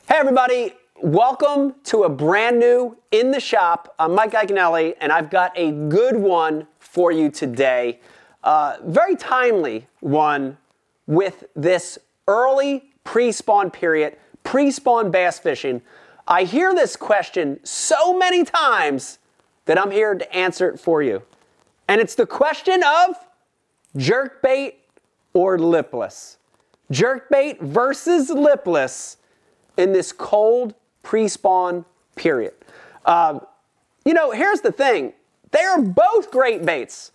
Hey everybody, welcome to a brand new In the Shop. I'm Mike Iaconelli and I've got a good one for you today. Very timely one with this early pre-spawn period, pre-spawn bass fishing. I hear this question so many times that I'm here to answer it for you. And it's the question of jerkbait or lipless. Jerkbait versus lipless in this cold pre-spawn period. You know, here's the thing. They are both great baits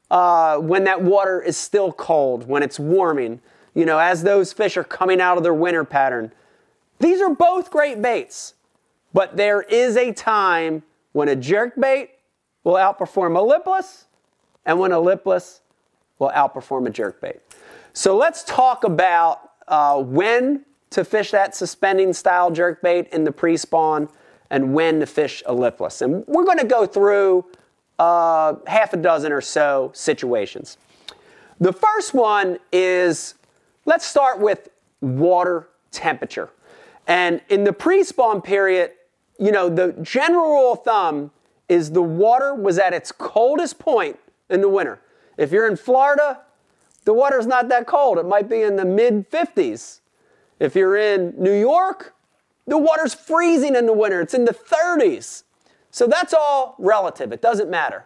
when that water is still cold, when it's warming, you know, as those fish are coming out of their winter pattern. These are both great baits, but there is a time when a jerkbait will outperform a lipless and when a lipless will outperform a jerkbait. So let's talk about when to fish that suspending style jerkbait in the pre-spawn and when to fish a lipless. And we're going to go through half a dozen or so situations. The first one is, let's start with water temperature. And in the pre-spawn period, you know, the general rule of thumb is the water was at its coldest point in the winter. If you're in Florida, the water's not that cold. It might be in the mid-50s. If you're in New York, the water's freezing in the winter. It's in the 30s. So that's all relative. It doesn't matter.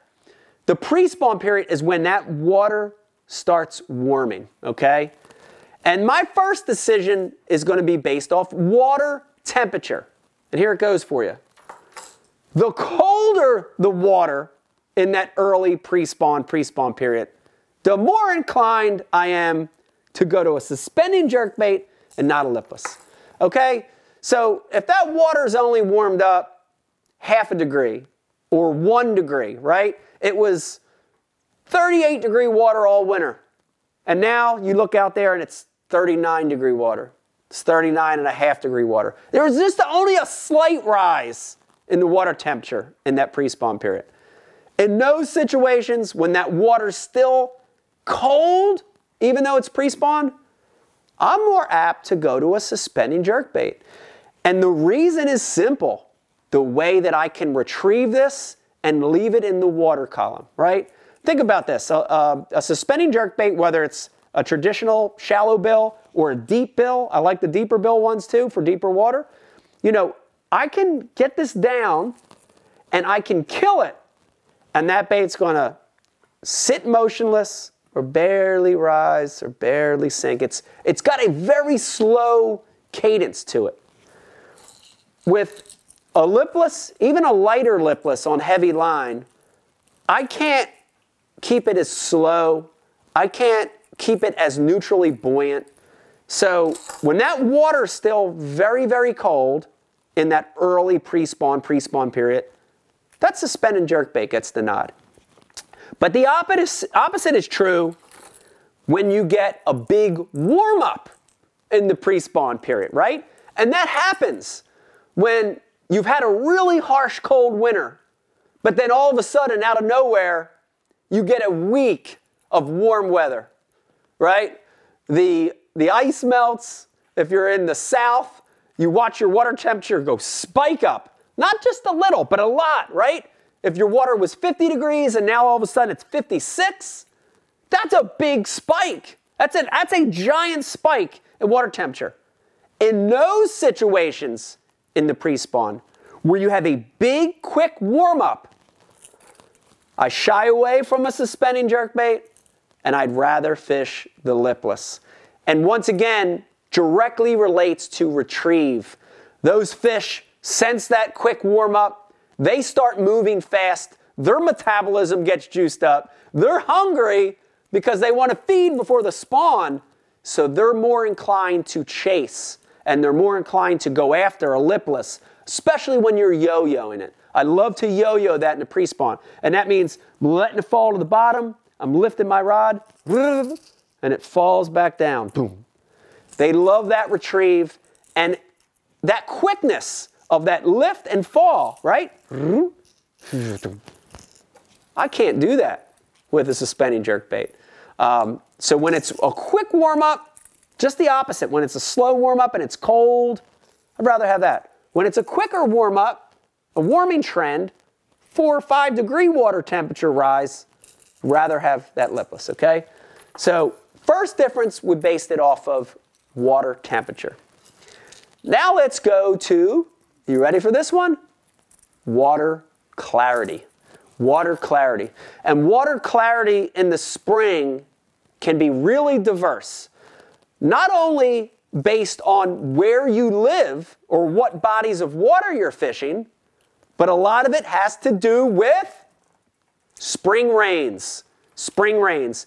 The pre-spawn period is when that water starts warming, okay? And my first decision is going to be based off water temperature. And here it goes for you. The colder the water in that early pre-spawn period, the more inclined I am to go to a suspending jerkbait and not a lipless. Okay? So if that water's only warmed up half a degree or 1 degree, right? It was 38-degree water all winter. And now you look out there and it's 39-degree water. It's 39.5-degree water. There's just only a slight rise in the water temperature in that pre-spawn period. In those situations when that water's still cold, even though it's pre-spawn, I'm more apt to go to a suspending jerkbait. And the reason is simple. The way that I can retrieve this and leave it in the water column, right? Think about this. A suspending jerkbait, whether it's a traditional shallow bill or a deep bill, I like the deeper bill ones too for deeper water. You know, I can get this down and I can kill it. And that bait's going to sit motionless or barely rise or barely sink. It's got a very slow cadence to it. With a lipless, even a lighter lipless on heavy line, I can't keep it as slow. I can't keep it as neutrally buoyant. So when that water's still very, very cold in that early pre-spawn period, that suspending jerkbait gets the nod. But the opposite is true when you get a big warm-up in the pre-spawn period, right? And that happens when you've had a really harsh cold winter, but then all of a sudden, out of nowhere, you get a week of warm weather, right? The ice melts. If you're in the south, you watch your water temperature go spike up. Not just a little, but a lot, right? If your water was 50 degrees and now all of a sudden it's 56, that's a big spike. That's a giant spike in water temperature. In those situations in the pre-spawn where you have a big, quick warm-up, I shy away from a suspending jerkbait and I'd rather fish the lipless. And once again, directly relates to retrieve. Those fish sense that quick warm-up. They start moving fast. Their metabolism gets juiced up. They're hungry because they want to feed before the spawn. So they're more inclined to chase. And they're more inclined to go after a lipless, especially when you're yo-yoing it. I love to yo-yo that in the pre-spawn. And that means I'm letting it fall to the bottom. I'm lifting my rod. And it falls back down. Boom. They love that retrieve. And that quickness of that lift and fall, right? I can't do that with a suspending jerkbait. So when it's a quick warm-up, just the opposite. When it's a slow warm-up and it's cold, I'd rather have that. When it's a quicker warm-up, a warming trend, 4 or 5 degree water temperature rise, I'd rather have that lipless, okay? So first difference, we based it off of water temperature. Now let's go to, you ready for this one? Water clarity. Water clarity. And water clarity in the spring can be really diverse. Not only based on where you live or what bodies of water you're fishing, but a lot of it has to do with spring rains. Spring rains.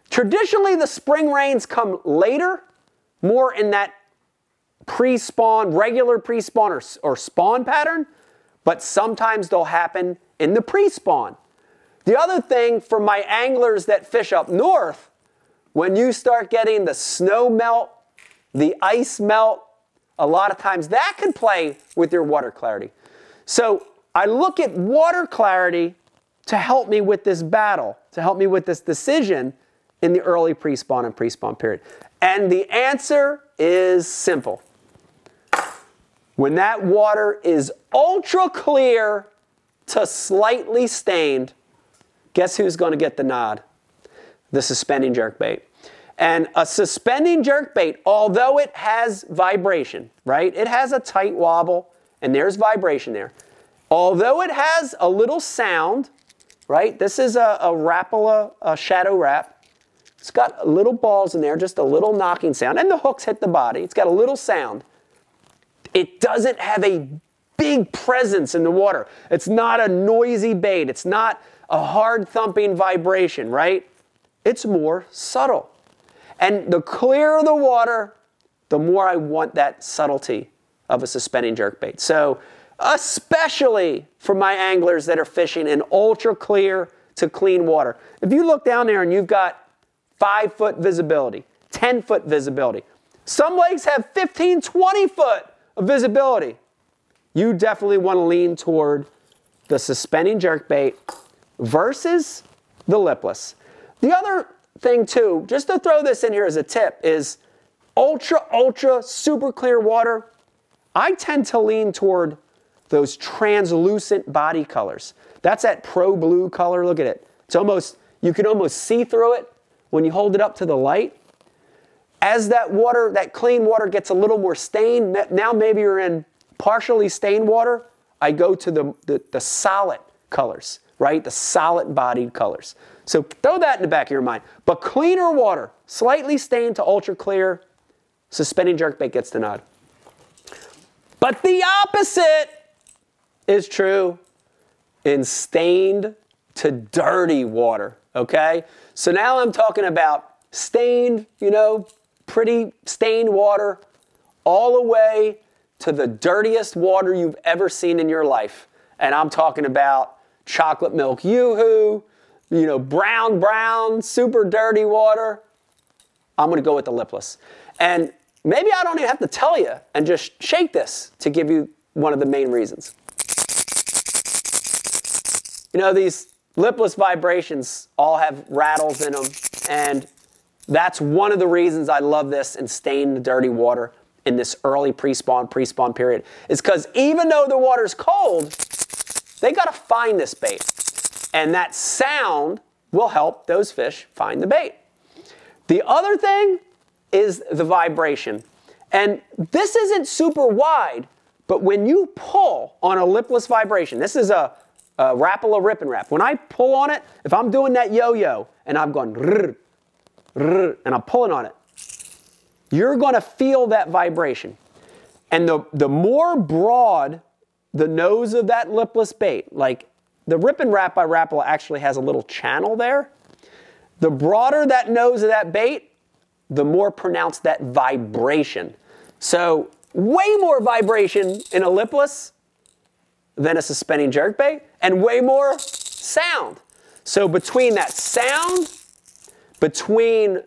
Traditionally, the spring rains come later, more in that pre-spawn, regular pre-spawn or spawn pattern, but sometimes they'll happen in the pre-spawn. The other thing for my anglers that fish up north, when you start getting the snow melt, the ice melt, a lot of times that can play with your water clarity. So I look at water clarity to help me with this battle, to help me with this decision in the early pre-spawn and pre-spawn period. And the answer is simple. When that water is ultra clear to slightly stained, guess who's going to get the nod? The suspending jerkbait. And a suspending jerkbait, although it has vibration, right? It has a tight wobble, and there's vibration there. Although it has a little sound, right? This is a Rapala, a shadow wrap. It's got little balls in there, just a little knocking sound, and the hooks hit the body. It's got a little sound. It doesn't have a big presence in the water. It's not a noisy bait. It's not a hard thumping vibration, right? It's more subtle. And the clearer the water, the more I want that subtlety of a suspending jerkbait. So especially for my anglers that are fishing in ultra clear to clean water. If you look down there and you've got 5-foot visibility, 10-foot visibility, some lakes have 15, 20-foot of visibility, you definitely want to lean toward the suspending jerkbait versus the lipless. The other thing too, just to throw this in here as a tip, is ultra super clear water. I tend to lean toward those translucent body colors. That's that pro blue color. Look at it. It's almost, you can almost see through it when you hold it up to the light. As that water, that clean water gets a little more stained, now maybe you're in partially stained water, I go to the solid colors, right? The solid bodied colors. So throw that in the back of your mind. But cleaner water, slightly stained to ultra clear, suspending jerkbait gets the nod. But the opposite is true in stained to dirty water, okay? So now I'm talking about stained, pretty stained water, all the way to the dirtiest water you've ever seen in your life. And I'm talking about chocolate milk yoo-hoo, brown, super dirty water. I'm going to go with the lipless. And maybe I don't even have to tell you and just shake this to give you one of the main reasons. These lipless vibrations all have rattles in them, and that's one of the reasons I love this in stained dirty water in this early pre-spawn period, is because even though the water's cold, they got to find this bait. And that sound will help those fish find the bait. The other thing is the vibration. And this isn't super wide, but when you pull on a lipless vibration, this is a Rapala Rip and Wrap. When I pull on it, if I'm doing that yo-yo and I'm going rrr, rrr, and I'm pulling on it, you're going to feel that vibration. And the more broad the nose of that lipless bait, like the Rip and Wrap by Rapala actually has a little channel there. The broader that nose of that bait, the more pronounced that vibration. So way more vibration in a lipless than a suspending jerkbait, and way more sound. So between that sound, between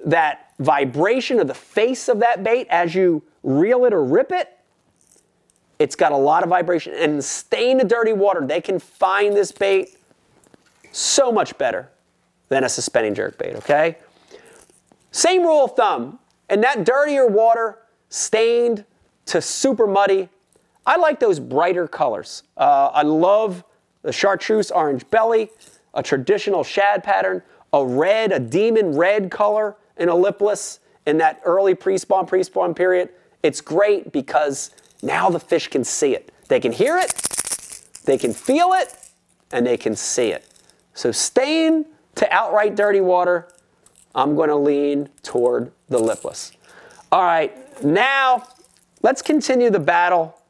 that vibration of the face of that bait as you reel it or rip it, it's got a lot of vibration. And stained to dirty water, they can find this bait so much better than a suspending jerkbait, okay? Same rule of thumb. In that dirtier water, stained, to super muddy. I like those brighter colors. I love the chartreuse orange belly, a traditional shad pattern, a red, a demon red color in a lipless in that early pre-spawn period. It's great because now the fish can see it. They can hear it, they can feel it, and they can see it. So staying to outright dirty water, I'm going to lean toward the lipless. All right, now let's continue the battle.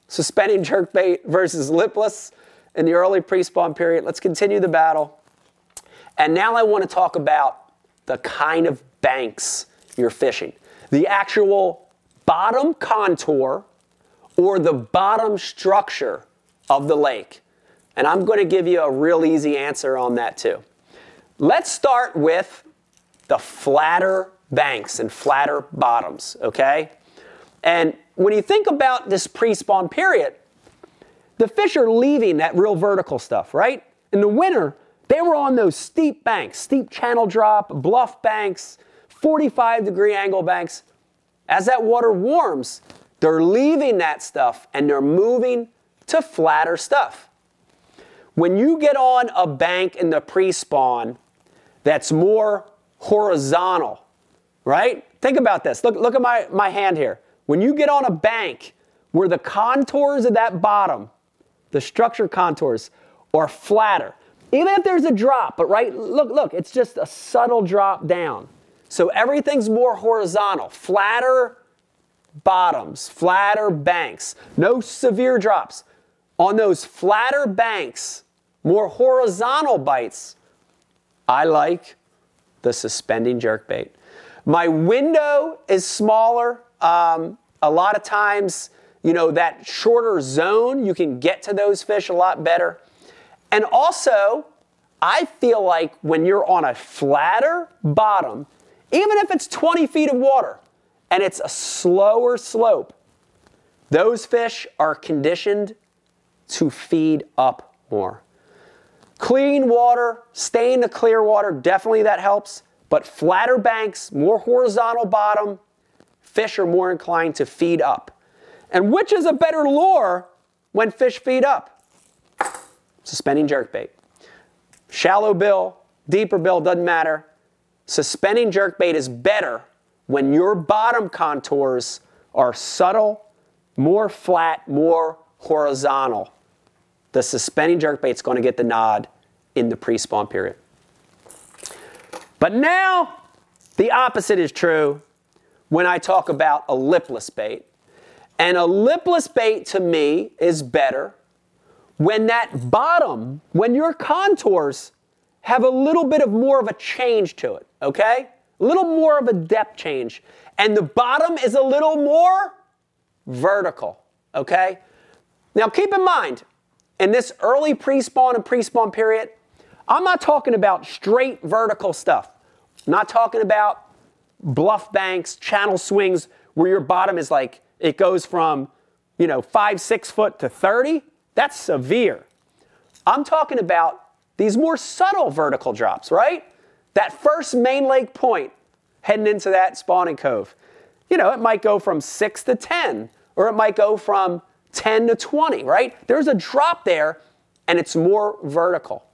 Suspending jerkbait versus lipless in the early pre-spawn period. Let's continue the battle. And now I want to talk about the kind of banks you're fishing. The actual bottom contour or the bottom structure of the lake. And I'm going to give you a real easy answer on that too. Let's start with the flatter banks and flatter bottoms, okay? And when you think about this pre-spawn period, the fish are leaving that real vertical stuff, right? In the winter, they were on those steep banks, steep channel drop, bluff banks, 45-degree angle banks. As that water warms, they're leaving that stuff and they're moving to flatter stuff. When you get on a bank in the pre-spawn that's more horizontal, right? Think about this. Look at my hand here. When you get on a bank where the contours of that bottom, the structure contours, are flatter, even if there's a drop, but right, look, it's just a subtle drop down. So everything's more horizontal, flatter bottoms, flatter banks, no severe drops. On those flatter banks, more horizontal bites, I like the suspending jerkbait. My window is smaller. A lot of times, you know, that shorter zone, you can get to those fish a lot better. And also, I feel like when you're on a flatter bottom, even if it's 20 feet of water and it's a slower slope, those fish are conditioned to feed up more. Clean water, staying to clear water, definitely that helps. But flatter banks, more horizontal bottom, fish are more inclined to feed up. And which is a better lure when fish feed up? Suspending jerkbait. Shallow bill, deeper bill, doesn't matter. Suspending jerkbait is better when your bottom contours are subtle, more flat, more horizontal. The suspending jerkbait is going to get the nod in the pre-spawn period. But now the opposite is true when I talk about a lipless bait. And a lipless bait to me is better when that bottom, when your contours have a little bit of more of a change to it, okay? A little more of a depth change. And the bottom is a little more vertical, okay? Now keep in mind, in this early pre-spawn and pre-spawn period, I'm not talking about straight vertical stuff. I'm not talking about bluff banks, channel swings, where your bottom is like, it goes from, you know, 5, 6 foot to 30. That's severe. I'm talking about these more subtle vertical drops, right? That first main lake point heading into that spawning cove. You know, it might go from 6 to 10, or it might go from 10 to 20, right? There's a drop there, and it's more vertical.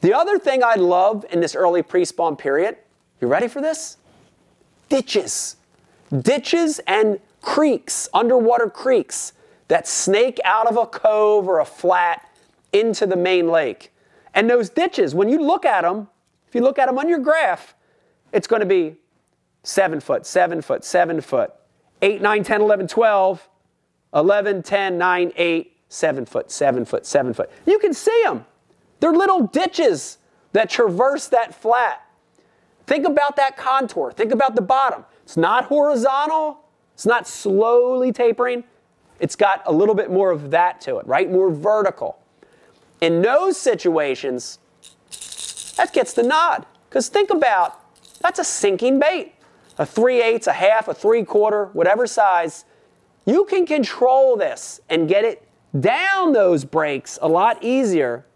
The other thing I love in this early pre-spawn period, you ready for this? Ditches. Ditches and creeks, underwater creeks that snake out of a cove or a flat into the main lake. And those ditches, when you look at them, if you look at them on your graph, it's going to be 7 foot, 7 foot, 7 foot, 8, 9, 10, 11, 12, 11, 10, 9, 8, 7 foot, 7 foot, 7 foot. You can see them. They're little ditches that traverse that flat. Think about that contour. Think about the bottom. It's not horizontal. It's not slowly tapering. It's got a little bit more of that to it, right? More vertical. In those situations, that gets the nod. Because think about, that's a sinking bait. A 3/8, a half, a 3/4, whatever size. You can control this and get it down those breaks a lot easier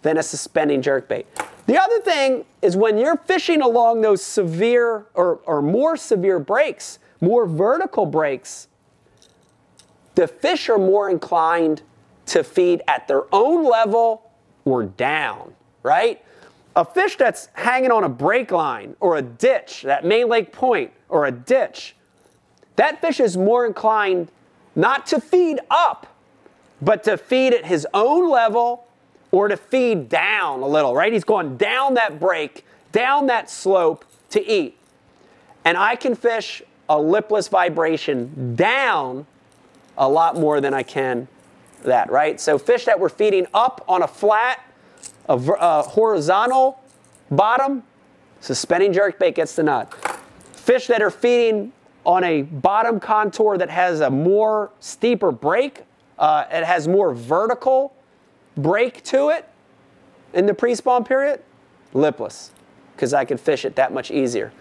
than a suspending jerkbait. The other thing is when you're fishing along those severe or more severe breaks, more vertical breaks, the fish are more inclined to feed at their own level or down, right? A fish that's hanging on a break line or a ditch, that main lake point or a ditch, that fish is more inclined not to feed up, but to feed at his own level or to feed down a little, right? He's going down that break, down that slope to eat. And I can fish a lipless vibration down a lot more than I can that, right? So fish that were feeding up on a flat, a horizontal bottom, suspending jerkbait gets the nut. Fish that are feeding on a bottom contour that has a more steeper break, it has more vertical break to it in the pre-spawn period, lipless, because I can fish it that much easier.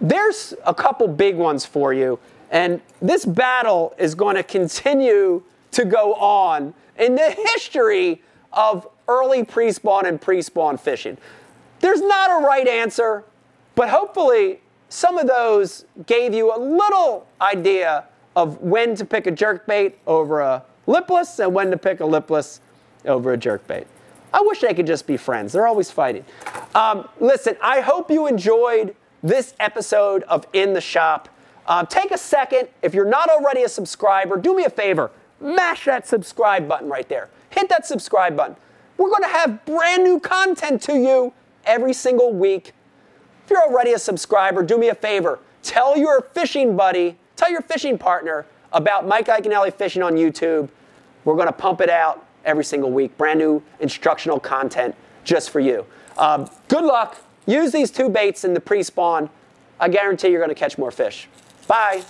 There's a couple big ones for you, and this battle is going to continue to go on in the history of early pre-spawn and pre-spawn fishing. There's not a right answer, but hopefully some of those gave you a little idea of when to pick a jerkbait over a lipless and when to pick a lipless over a jerkbait. I wish they could just be friends. They're always fighting. Listen, I hope you enjoyed this episode of In the Shop. Take a second. If you're not already a subscriber, do me a favor. Mash that subscribe button right there. Hit that subscribe button. We're going to have brand new content to you every single week. If you're already a subscriber, do me a favor. Tell your fishing buddy, tell your fishing partner about Mike Iaconelli Fishing on YouTube. We're going to pump it out every single week. Brand new instructional content just for you. Good luck. Use these two baits in the pre-spawn. I guarantee you're going to catch more fish. Bye.